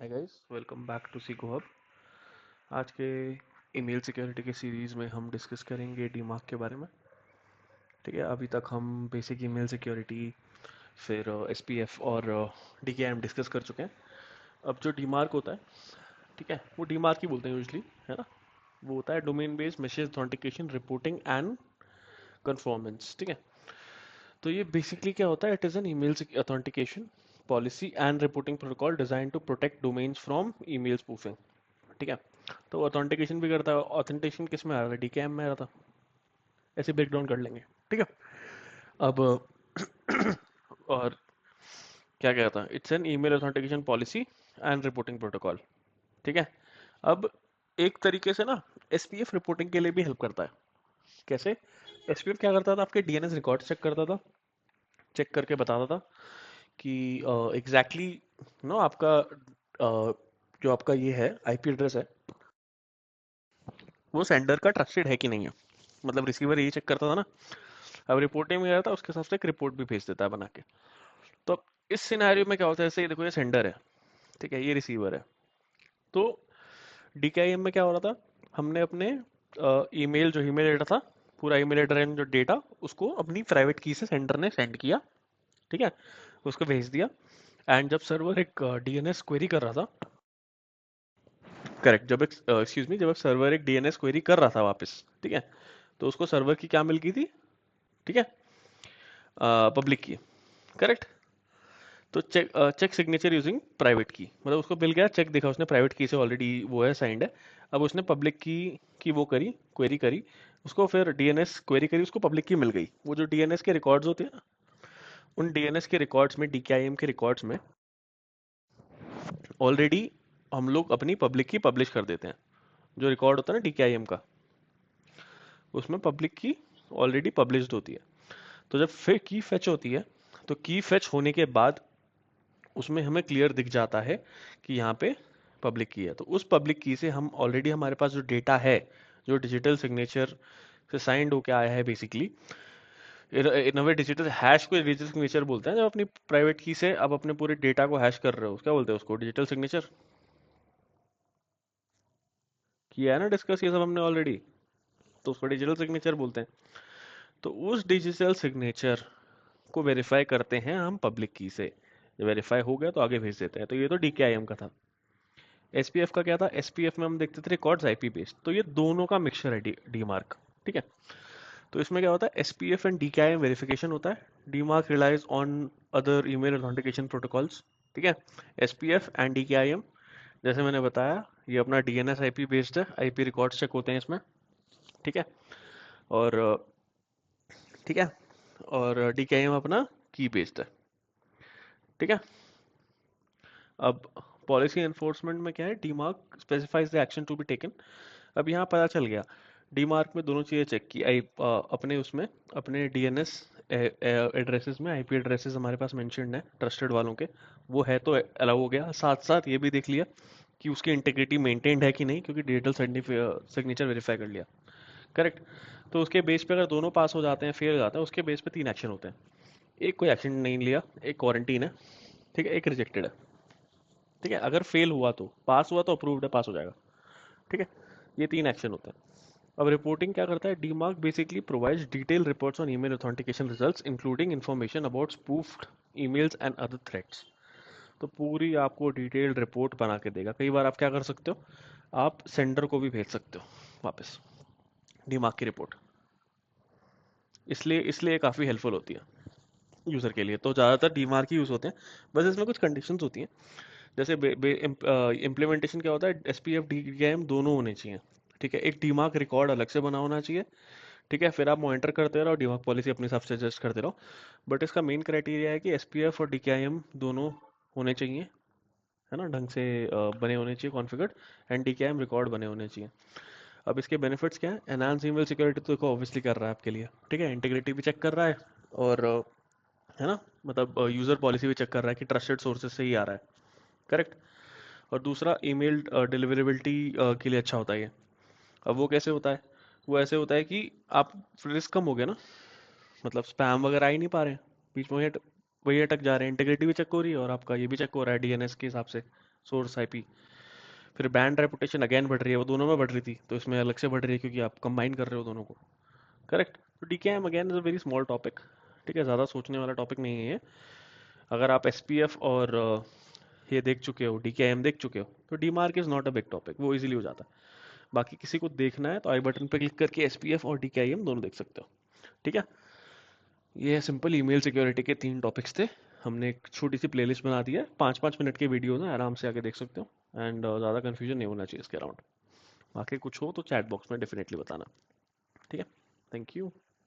Hi guys, welcome back to Sikho hub. आज के email security के सीरीज़ में हम डिस्कस करेंगे डीमार्क के बारे में। ठीक है, अभी तक हम बेसिक ईमेल सिक्योरिटी, फिर एसपीएफ और डीकेएम डिस्कस कर चुके हैं। अब जो डीमार्क होता है, ठीक है, वो डीमार्क ही बोलते हैं यूजली, है ना। वो होता है domain based message authentication reporting and conformance. ठीक है, तो ये बेसिकली क्या होता है, it is an email authentication policy and reporting protocol design to protect domains from email spoofing. ठीक है, तो ऑथेंटिकेशन भी करता है। ऑथेंटिकेशन किस में आ रहा था? डीकेएम में आ रहा था। ऐसे ब्रेक डाउन कर लेंगे। ठीक है, अब और क्या कहता है, it's an email authentication policy and reporting protocol. ठीक है, अब एक तरीके से ना एसपीएफ रिपोर्टिंग के लिए भी हेल्प करता है। कैसे? एसपीएफ क्या करता था, आपके डीएनएस रिकॉर्ड चेक करता था, चेक करके बताता था कि एग्जैक्टली नो आपका जो आपका ये है आईपी एड्रेस है, वो सेंडर का ट्रस्टेड है कि नहीं है। मतलब रिसीवर यही चेक करता था ना। अब रिपोर्टिंग में गया था, उसके हिसाब से एक रिपोर्ट भी भेज देता है बना के। तो अब इस सिनेरियो में क्या होता है, जैसे ये देखो, ये सेंडर है, ठीक है, ये रिसीवर है। तो डीकेआईएम में क्या हो रहा था, हमने अपने ईमेल, जो ईमेल एड्रेस था, पूरा ईमेल एड्रेस जो डेटा, उसको अपनी प्राइवेट की से सेंडर ने सेंड किया। ठीक है, उसको भेज दिया। एंड जब सर्वर एक डीएनएस क्वेरी कर रहा था, करेक्ट, जब एक एक्सक्यूज मी, जब सर्वर एक डीएनएस क्वेरी कर रहा था वापस, ठीक है, तो उसको सर्वर की क्या मिल गई थी? ठीक है, पब्लिक की। करेक्ट। तो चेक सिग्नेचर यूजिंग प्राइवेट की, मतलब उसको मिल गया, चेक दिखा उसने, प्राइवेट की से ऑलरेडी वो है, साइंड है। अब उसने पब्लिक की वो करी, क्वेरी करी, उसको फिर डीएनएस क्वेरी करी, उसको पब्लिक की मिल गई। वो जो डीएनएस के रिकॉर्ड्स होते हैं ना, उन डीएनएस के रिकॉर्ड्स में, डीकेआईएम के रिकॉर्ड्स में ऑलरेडी हम लोग अपनी पब्लिक की पब्लिश कर देते हैं। जो रिकॉर्ड होता है ना डीकेआईएम का, उसमें पब्लिक की ऑलरेडी पब्लिश्ड होती है। तो जब फिर की फेच होती है, तो की फेच होने के बाद उसमें हमें क्लियर दिख जाता है कि यहाँ पे पब्लिक की है। तो उस पब्लिक की से हम ऑलरेडी, हमारे पास जो डेटा है, जो डिजिटल सिग्नेचर से साइंड होके आया है, बेसिकली इन अ वे डिजिटल हैश को डिजिटल सिग्नेचर बोलते हैं। जब अपनी प्राइवेट की से आप अपने पूरे डेटा को हैश कर रहे हो, क्या बोलते हैं उसको? Digital signature. किया है ना डिस्कस ये सब हमने ऑलरेडी, तो उसको डिजिटल सिग्नेचर बोलते हैं। तो उस डिजिटल सिग्नेचर को वेरीफाई करते हैं हम पब्लिक की से। जब वेरीफाई हो गया तो आगे भेज देते हैं। तो ये तो डीकेआईएम का था। एसपीएफ का क्या था? एसपीएफ में हम देखते थे रिकॉर्ड्स आईपी बेस्ड। तो ये दोनों का मिक्सचर है डी मार्क। ठीक है, तो इसमें क्या होता है, एसपीएफ एंड डीकेआईएम वेरिफिकेशन होता है। DMARC relies on other email authentication protocols. ठीक है, एसपीएफ एंड डीकेआईएम, जैसे मैंने बताया, ये अपना डीएनएस आईपी बेस्ड है, आईपी रिकॉर्ड्स चेक होते हैं इसमें। ठीक है, और ठीक है, और डीकेआईएम अपना की बेस्ड है। ठीक है, अब पॉलिसी एनफोर्समेंट में क्या है, DMARC specifies the action to be taken. अब यहाँ पता चल गया, डीमार्क में दोनों चीज़ें चेक की, अपने उसमें, अपने डीएनएस एड्रेसेस में आईपी एड्रेसेस हमारे पास मेंशन्ड है ट्रस्टेड वालों के, वो है तो अलाउ हो गया। साथ साथ ये भी देख लिया कि उसकी इंटीग्रिटी मेंटेन्ड है कि नहीं, क्योंकि डिजिटल सिग्नेचर वेरीफाई कर लिया। करेक्ट। तो उसके बेस पे अगर दोनों पास हो जाते हैं, फेल हो जाते हैं, उसके बेस पे 3 एक्शन होते हैं। एक कोई एक्शन नहीं लिया, एक क्वारंटीन है, ठीक है, एक रिजेक्टेड है। ठीक है, अगर फेल हुआ तो, पास हुआ तो अप्रूव्ड है, पास हो जाएगा। ठीक है, ये 3 एक्शन होते हैं। अब रिपोर्टिंग क्या करता है, DMARC basically provides detail reports on email authentication results including information about spoofed emails and other threats. तो पूरी आपको डिटेल्ड रिपोर्ट बना के देगा। कई बार आप क्या कर सकते हो, आप सेंडर को भी भेज सकते हो वापस डीमार्क की रिपोर्ट। इसलिए इसलिए काफ़ी हेल्पफुल होती है यूज़र के लिए। तो ज़्यादातर डीमार्क ही यूज़ होते हैं। बस इसमें कुछ कंडीशंस होती हैं, जैसे इम्प्लीमेंटेशन क्या होता है, एसपीएफ डीकेएम दोनों होने चाहिए। ठीक है, एक डीमार्क रिकॉर्ड अलग से बना होना चाहिए। ठीक है, फिर आप मॉनिटर करते रहो, डीमार्क पॉलिसी अपने हिसाब से एडजस्ट करते रहो। बट इसका मेन क्राइटेरिया है कि एसपीएफ और डीकेआईएम दोनों होने चाहिए, है ना, ढंग से बने होने चाहिए कॉन्फ़िगर्ड, एंड डीकेआईएम रिकॉर्ड बने होने चाहिए। अब इसके बेनिफिट्स क्या है, एनहांस ईमेल सिक्योरिटी तो देखो ऑब्वियसली कर रहा है आपके लिए। ठीक है, इंटीग्रिटी भी चेक कर रहा है, और है ना, मतलब यूज़र पॉलिसी भी चेक कर रहा है कि ट्रस्टेड सोर्सेज से ही आ रहा है। करेक्ट। और दूसरा, ईमेल डिलीवरेबिलिटी के लिए अच्छा होता है ये। अब वो कैसे होता है? वो ऐसे होता है कि आप, रिस्क कम हो गया ना, मतलब स्पैम वगैरह आ ही नहीं पा रहे हैं, बीच में वही अटक जा रहे हैं, इंटीग्रिटी भी चेक हो रही है और आपका ये भी चेक हो रहा है डीएनएस के हिसाब से, सोर्स आईपी। फिर बैंड रेपुटेशन अगेन बढ़ रही है, वो दोनों में बढ़ रही थी, तो इसमें अलग से बढ़ रही है क्योंकि आप कंबाइन कर रहे हो दोनों को। करेक्ट। तो DKIM again is a very small topic, ठीक है, ज़्यादा सोचने वाला टॉपिक नहीं है ये। अगर आप एसपीएफ और ये देख चुके हो, डीकेएम देख चुके हो, तो DMARC is not a big topic, वो इजीली हो जाता है। बाकी किसी को देखना है तो आई बटन पे क्लिक करके एसपीएफ और डीकेएम दोनों देख सकते हो, ठीक है। ये सिंपल ईमेल सिक्योरिटी के 3 टॉपिक्स थे। हमने एक छोटी सी प्लेलिस्ट बना दी है, 5-5 मिनट के वीडियो ना, आराम से आके देख सकते हो। एंड ज़्यादा कन्फ्यूजन नहीं होना चाहिए इसके अराउंड। बाकी कुछ हो तो चैट बॉक्स में डेफिनेटली बताना, ठीक है। Thank you.